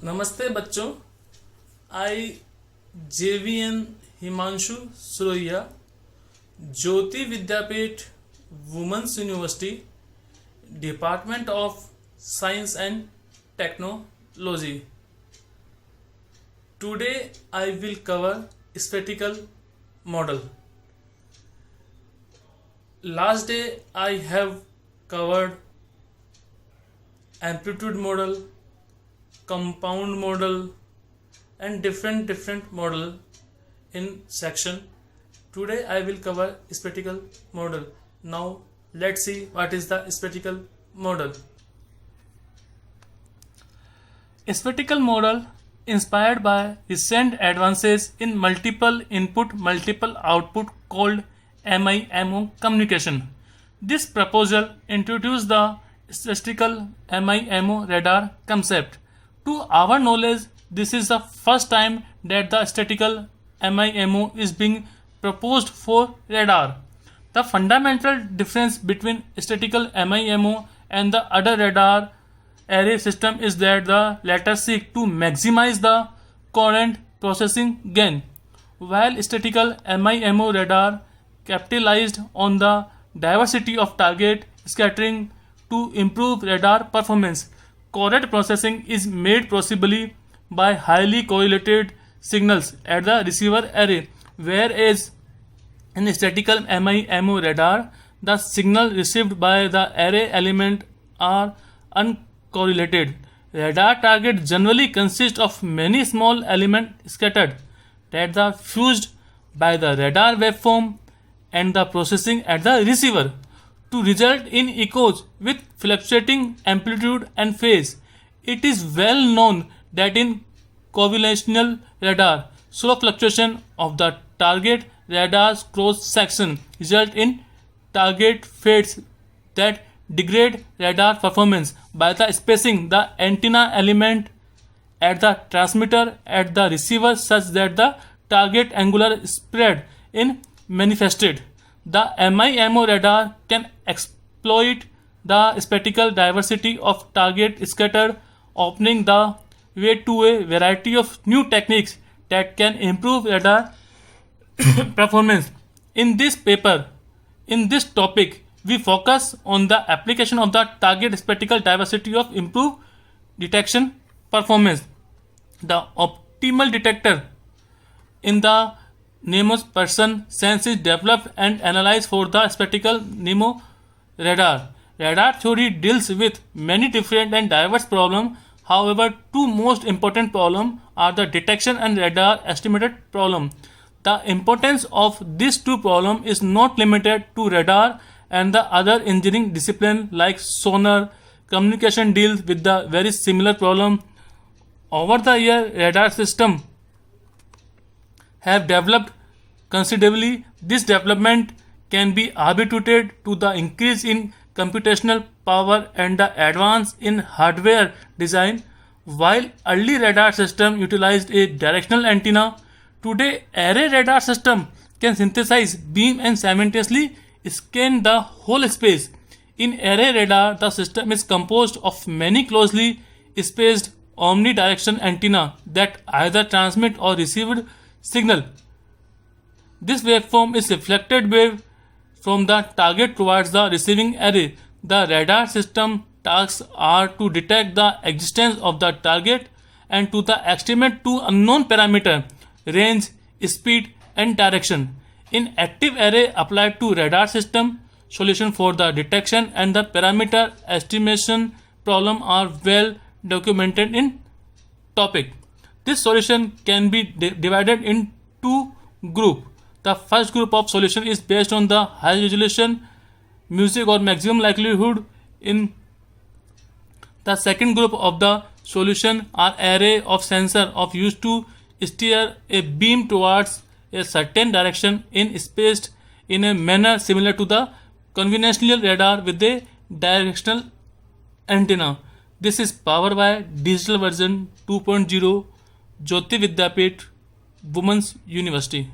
नमस्ते बच्चों। I JVN Himanshu Suraiya, Jyoti Vidyapeeth women's university, department of science and technology. Today I will cover spherical model. Last day I have covered amplitude model, compound model and different model in section. Today I will cover spherical model. Now let's see what is the spherical model. Spherical model inspired by recent advances in multiple input multiple output called MIMO communication. This proposal introduced the statistical MIMO radar concept. To our knowledge, this is the first time that the statistical MIMO is being proposed for radar. The fundamental difference between statistical MIMO and the other radar array system is that the latter seek to maximize the current processing gain, while statistical MIMO radar capitalized on the diversity of target scattering to improve radar performance. Correct processing is made possibly by highly correlated signals at the receiver array, whereas in statistical MIMO radar, the signal received by the array element are uncorrelated. Radar target generally consist of many small elements scattered that are fused by the radar waveform and the processing at the receiver to result in echoes with fluctuating amplitude and phase. It is well known that in convolutional radar, slow fluctuation of the target radar's cross section result in target fades that degrade radar performance by the spacing the antenna element at the transmitter at the receiver such that the target angular spread in manifested. The MIMO radar can exploit the spatial diversity of target scattered, opening the way to a variety of new techniques that can improve radar performance. In this paper, in this topic, we focus on the application of the target spatial diversity of improved detection performance. The optimal detector in the NEMO's person sense is developed and analyzed for the spectacle NEMO radar. Radar theory deals with many different and diverse problems. However, two most important problems are the detection and radar estimated problem. The importance of these two problems is not limited to radar and the other engineering discipline like sonar. Communication deals with the very similar problem. Over the year, radar system have developed considerably. This development can be attributed to the increase in computational power and the advance in hardware design. While early radar system utilized a directional antenna, today array radar system can synthesize beam and simultaneously scan the whole space. In array radar, the system is composed of many closely spaced omnidirectional antenna that either transmit or receive signal. This waveform is reflected wave from the target towards the receiving array. The radar system tasks are to detect the existence of the target and to the estimate two unknown parameter, range, speed and direction. In active array applied to radar system, solution for the detection and the parameter estimation problem are well documented in topic. This solution can be divided in two groups. The first group of solution is based on the high resolution music or maximum likelihood. In the second group of the solution are array of sensor of used to steer a beam towards a certain direction in spaced in a manner similar to the conventional radar with a directional antenna. This is powered by digital version 2.0 Jyoti Vidyapeeth Women's University.